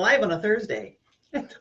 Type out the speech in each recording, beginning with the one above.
live on a Thursday.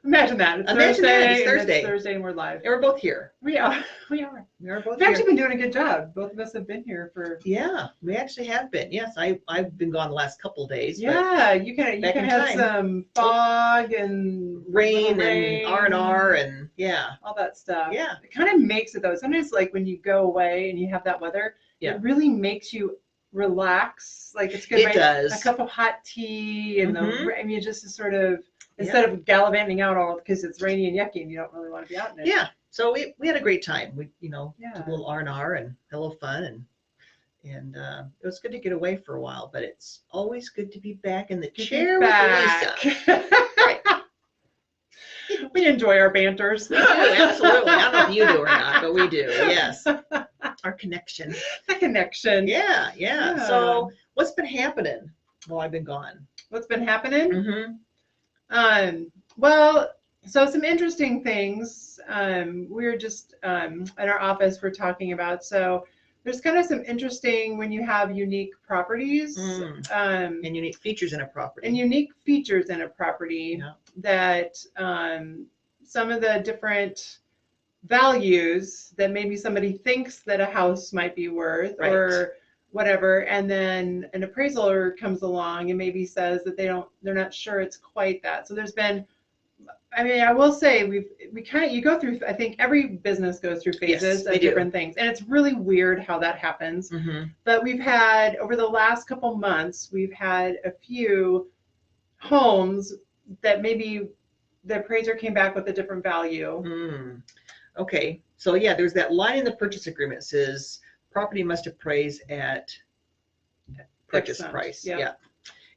Imagine that. It's Imagine Thursday, that. It's and Thursday. it's Thursday and we're live. And we're both here. We are. We are. We are both We've here. actually been doing a good job. Both of us have been here for. Yeah, we actually have been. Yes, I've been gone the last couple of days. Yeah, you can have time. some fog and Rain and R&R and yeah. all that stuff. Yeah. It kind of makes it though. Sometimes like when you go away and you have that weather, Yeah. it really makes you relax. Like it's good. It does. A cup of hot tea and I mean, just to sort of instead Yeah. of gallivanting out all because it's rainy and yucky and you don't really want to be out in it. Yeah. So we had a great time. We did Yeah. a little R&R and had a little fun and it was good to get away for a while. But it's always good to be back in the chair with Lisa. Right. We enjoy our banters. We do, absolutely. I don't know if you do or not, but we do. Yes. Our connection. The connection. Yeah. So what's been happening while I've been gone? What's been happening? Mm-hmm. Well, so some interesting things. We were just in our office we're talking about. So there's kind of some interesting when you have unique properties and unique features in a property. And unique features in a property that some of the different values that maybe somebody thinks that a house might be worth or whatever, and then an appraiser comes along and maybe says that they're not sure it's quite that. So there's been, I mean, I will say you go through, I think every business goes through phases of different things, and it's really weird how that happens. But we've had over the last couple months, we've had a few homes that maybe the appraiser came back with a different value. Okay, so yeah, there's that line in the purchase agreement that says property must appraise at purchase price. Yeah.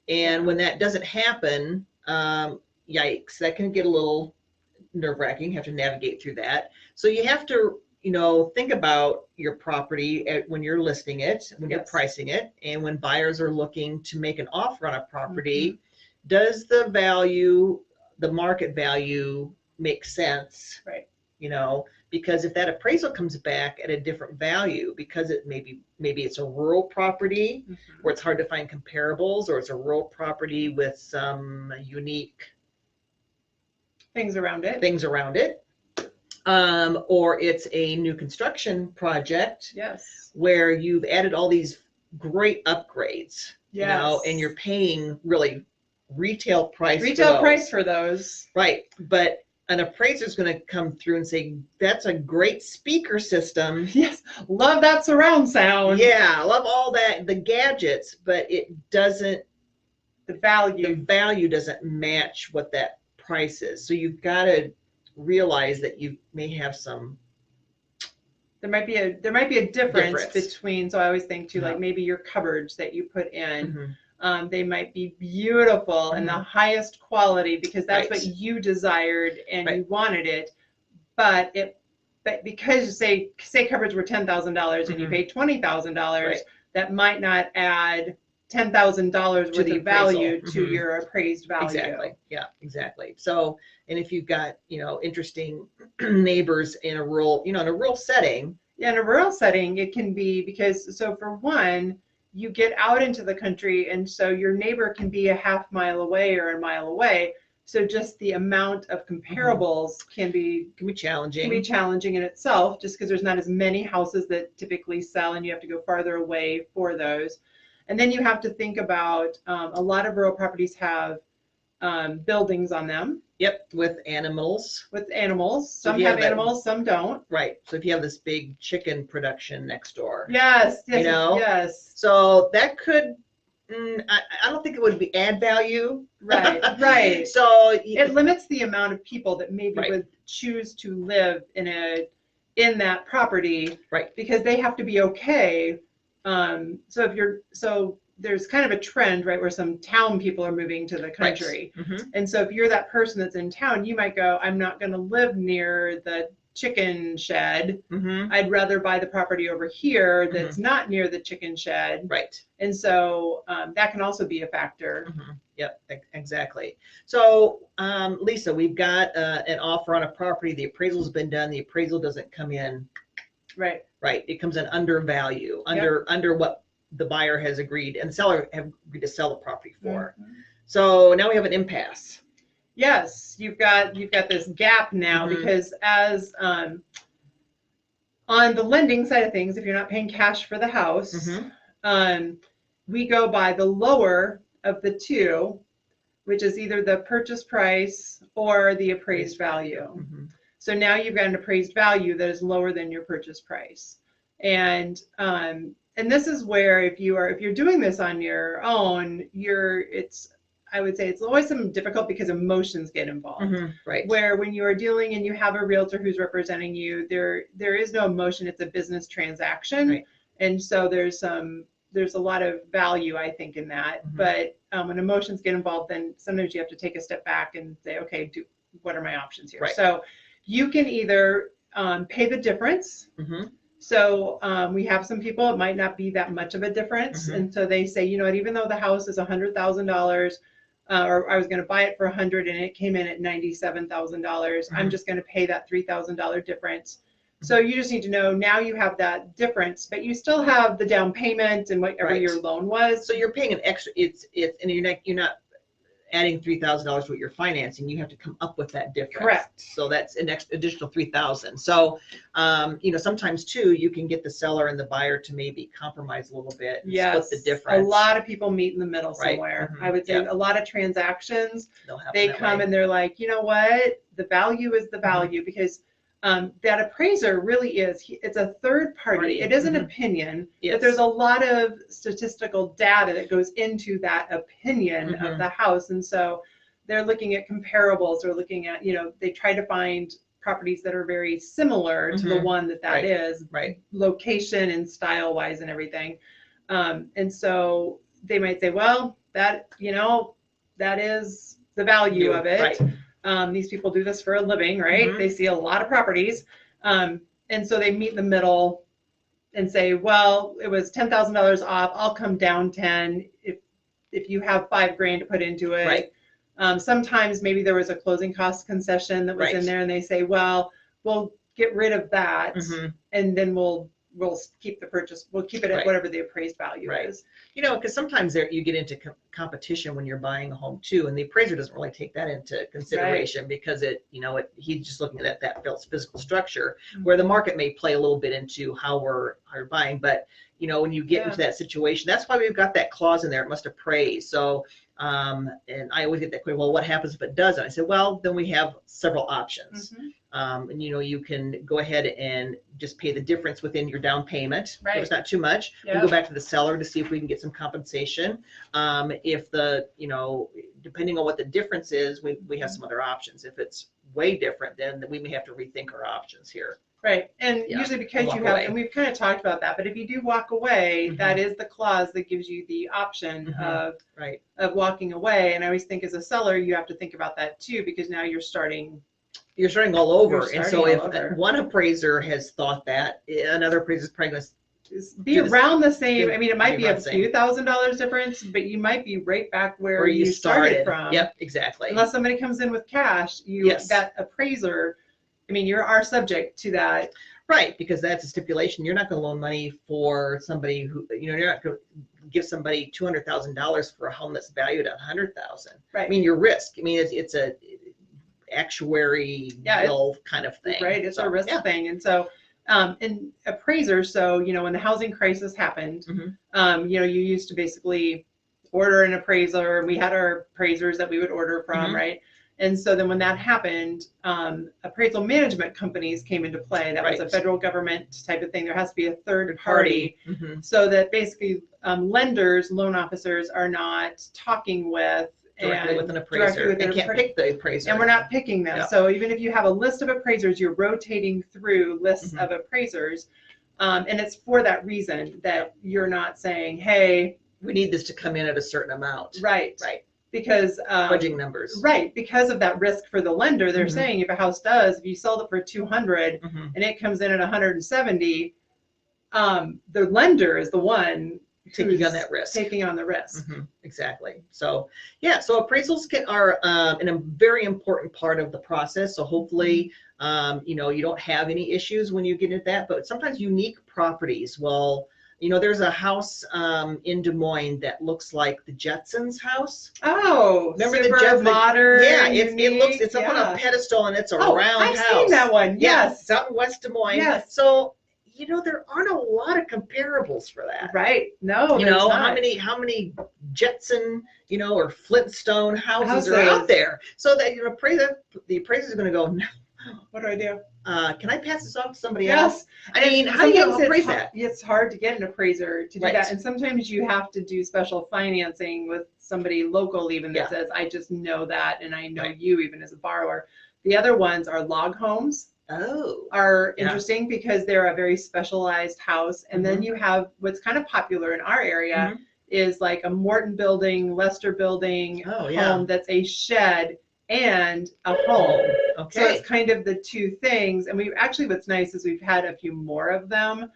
And when that doesn't happen, yikes, that can get a little nerve-wracking. You have to navigate through that. So you have to, think about your property when you're listing it, when you're pricing it, and when buyers are looking to make an offer on a property, does the value, the market value make sense? Right. Because if that appraisal comes back at a different value, because it maybe it's a rural property where it's hard to find comparables, or it's a rural property with some unique things around it, or it's a new construction project where you've added all these great upgrades, and you're paying really retail price for those. Right. But an appraiser is going to come through and say, that's a great speaker system. Yes. Love that surround sound. Yeah. Love all that, the gadgets, but it doesn't, the value doesn't match what that price is. So you've got to realize that you may have some, there might be a difference between, so I always think too, like maybe your cupboards that you put in, they might be beautiful and the highest quality because that's what you desired and you wanted it, but because say cupboards were $10,000 and you paid $20,000, that might not add $10,000 worth of value to your appraised value. Exactly. Yeah, exactly. So, and if you've got, interesting neighbors in a rural, in a rural setting. Yeah, in a rural setting, it can be because, so for one, you get out into the country and so your neighbor can be a half mile away or a mile away. So just the amount of comparables can be challenging. Can be challenging in itself just because there's not as many houses that typically sell and you have to go farther away for those. And then you have to think about a lot of rural properties have buildings on them. Yep, with animals. Some have animals, some don't. Right. So if you have this big chicken production next door. Yes. Yes. So that could, I don't think it would be add value. Right. So it limits the amount of people that maybe would choose to live in that property. Right. Because they have to be okay. So there's kind of a trend, right, where some town people are moving to the country. And so if you're that person that's in town, you might go, I'm not going to live near the chicken shed. I'd rather buy the property over here that's not near the chicken shed. Right. And so that can also be a factor. Yep, exactly. So Lisa, we've got an offer on a property. The appraisal's been done. The appraisal doesn't come in. Right. It comes in under value, under what the buyer has agreed and the seller have agreed to sell the property for. So now we have an impasse. Yes, you've got this gap now because as on the lending side of things, if you're not paying cash for the house, we go by the lower of the two, which is either the purchase price or the appraised value. So now you've got an appraised value that is lower than your purchase price. And this is where if you're doing this on your own, I would say it's always something difficult because emotions get involved. Right. Where when you are dealing and you have a realtor who's representing you, there is no emotion. It's a business transaction. Right. And so there's a lot of value, I think, in that. But when emotions get involved, then sometimes you have to take a step back and say, okay, what are my options here? Right. So you can either pay the difference. So we have some people, it might not be that much of a difference. And so they say, you know what, even though the house is $100,000, or I was going to buy it for $100 and it came in at $97,000, I'm just going to pay that $3,000 difference. So you just need to know now you have that difference, but you still have the down payment and whatever your loan was. So you're paying an extra. And you're not adding $3,000 what you're financing. You have to come up with that difference. Correct. So that's an additional $3,000. So sometimes too you can get the seller and the buyer to maybe compromise a little bit and split the difference. A lot of people meet in the middle somewhere. I would say a lot of transactions, they come and they're like, you know what, the value is the value, because that appraiser really it's a third party. It is an opinion, but there's a lot of statistical data that goes into that opinion of the house. And so they're looking at comparables. They're looking at, they try to find properties that are very similar to the one that is, location and style wise and everything. And so they might say, well, that is the value of it. These people do this for a living, right? They see a lot of properties. And so they meet in the middle and say, well, it was $10,000 off. I'll come down 10 if you have $5,000 to put into it. Sometimes maybe there was a closing cost concession that was in there and they say, well, we'll get rid of that and then we'll keep the purchase. We'll keep it at whatever the appraised value is. Because sometimes you get into competition when you're buying a home too, and the appraiser doesn't really take that into consideration because he's just looking at that physical structure, where the market may play a little bit into how we're buying. But when you get into that situation, that's why we've got that clause in there. It must appraise. So and I always get that question, well, what happens if it doesn't? I said, well, then we have several options. And you can go ahead and just pay the difference within your down payment. If it's not too much, we'll go back to the seller to see if we can get some compensation. If depending on what the difference is, we have some other options. If it's way different, then we may have to rethink our options here. Right. And usually because you have, and we've kind of talked about that, but if you do walk away, that is the clause that gives you the option of walking away. And I always think as a seller, you have to think about that too, because now you're starting all over. And so if one appraiser has thought that, another appraiser is probably going to be around the same. I mean, it might be a few $1,000s difference, but you might be right back where you started from. Yep, exactly. Unless somebody comes in with cash, that appraiser, I mean, you are subject to that. Right, because that's a stipulation. You're not going to loan money for somebody who, you're not going to give somebody $200,000 for a home that's valued at $100,000. Right. I mean, your risk. I mean, it's a actuary bill kind of thing. Right, it's a risk thing. And so, and appraisers, so, when the housing crisis happened, you used to basically order an appraiser, and we had our appraisers that we would order from, right? And so then when that happened, appraisal management companies came into play. That was a federal government type of thing. There has to be a third party so that basically lenders, loan officers are not talking with directly with an appraiser. They can't pick the appraiser. And we're not picking them. So even if you have a list of appraisers, you're rotating through lists of appraisers. And it's for that reason that you're not saying, hey, we need this to come in at a certain amount. Right. Because fudging numbers. Right, because of that risk for the lender, they're saying if a house if you sold it for 200 and it comes in at 170, the lender is the one taking on that risk. Taking on the risk. Exactly. So so appraisals are a very important part of the process. So hopefully you don't have any issues when you get into that, but sometimes unique properties will You know, there's a house in Des Moines that looks like the Jetsons house. Oh, remember super the Jetsons? modern. Yeah, unique, it's up on a pedestal and it's a oh, round I've house. seen that one. Yeah, Yes, it's out in West Des Moines. Yes. So, you know, there aren't a lot of comparables for that. Right. No, You know, not. how many Jetson, you know, or Flintstone houses are out there? So that, you know, the appraiser is going to go, no. What do I do? Can I pass this off to somebody else? I mean, how do you appraise that? It's hard to get an appraiser to do that. And sometimes you have to do special financing with somebody local even that says, I just know that and I know you even as a borrower. The other ones are log homes. Are interesting because they're a very specialized house. And then you have what's kind of popular in our area is like a Morton building, Lester building home that's a shed and a home. Okay. So it's kind of the two things. And we actually, what's nice is we've had a few more of them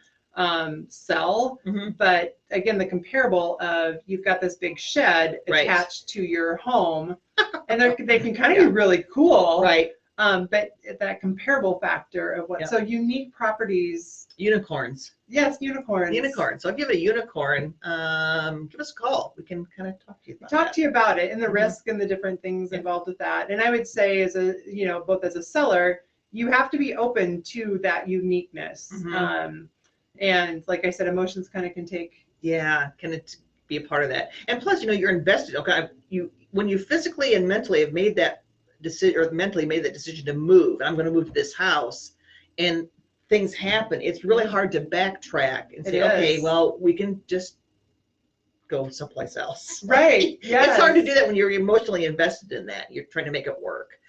sell. But again, the comparable of you've got this big shed attached to your home and they can kind of be really cool. Right. But that comparable factor of what, so unique properties. Unicorns. Yes, unicorns. Unicorns. So I'll give it a unicorn. Give us a call. We can kind of talk to you about to you about it and the risk and the different things involved with that. And I would say as a, you know, both as a seller, you have to be open to that uniqueness. And like I said, emotions kind of can take. Yeah, can it be a part of that? And plus, you know, you're invested. Okay, when you physically and mentally have made that decision, or mentally made that decision to move, I'm going to move to this house, and things happen, it's really hard to backtrack and say, okay, well, we can just go someplace else. Right. Yes. It's hard to do that when you're emotionally invested in that. You're trying to make it work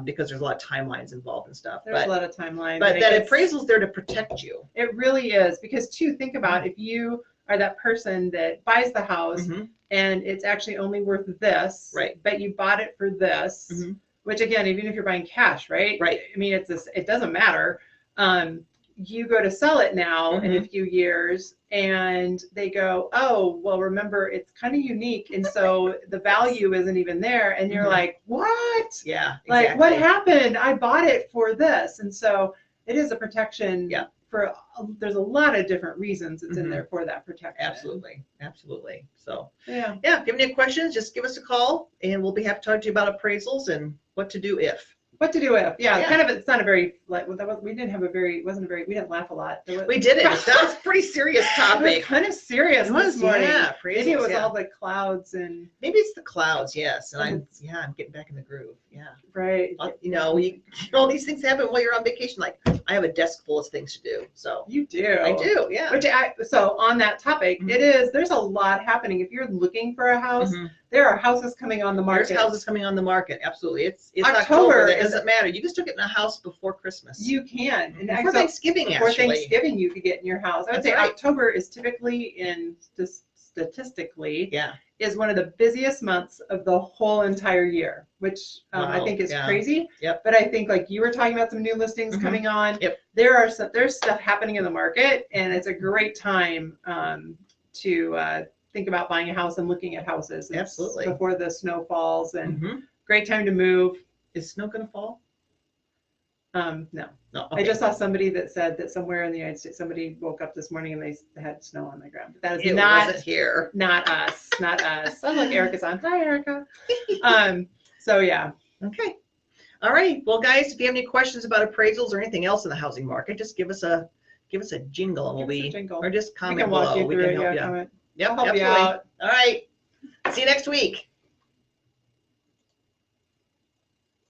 because there's a lot of timelines involved and stuff. There's a lot of timelines. But that appraisal's there to protect you. It really is, because too, think about if you are that person that buys the house and it's actually only worth this, but you bought it for this, which again, even if you're buying cash, right? Right. I mean, it doesn't matter. You go to sell it now in a few years and they go, oh, well, remember, it's kind of unique. And so the value isn't even there. And you're like, what? Yeah. Exactly. Like, what happened? I bought it for this. And so it is a protection for, there's a lot of different reasons it's in there for that protection. Absolutely. Absolutely. So yeah, if you have any questions, just give us a call and we'll be happy to talk to you about appraisals and what to do if. What to do if, kind of, it's not a very, like, we didn't have a very, we didn't laugh a lot. We didn't. That was a pretty serious topic. It was kind of serious this morning. Yeah, maybe it was all the clouds and. Maybe it's the clouds, yes. And I'm getting back in the groove. Yeah. Right. You know, all these things happen while you're on vacation. Like, I have a desk full of things to do. So. You do. I do, yeah. So on that topic, there's a lot happening. If you're looking for a house, there are houses coming on the market. There's houses coming on the market. Absolutely. It's October. It doesn't matter. You can still get in a house before Christmas. You can. And before Thanksgiving, before Thanksgiving, you could get in your house. I would say October is typically statistically is one of the busiest months of the whole entire year, which I think is crazy. But I think, like you were talking about, some new listings coming on. There's stuff happening in the market, and it's a great time to think about buying a house and looking at houses. Absolutely. Before the snow falls, and great time to move. Is snow going to fall? No. No. Okay. I just saw somebody that said that somewhere in the United States, somebody woke up this morning and they had snow on the ground. But that is wasn't here. Not us. Not us. Oh, look, Erica's on. Hi, Erica. So yeah. Okay. All right. Well, guys, if you have any questions about appraisals or anything else in the housing market, just give us a jingle and or just comment below. We can help you. Comment. Yep, I'll help you out. All right. See you next week.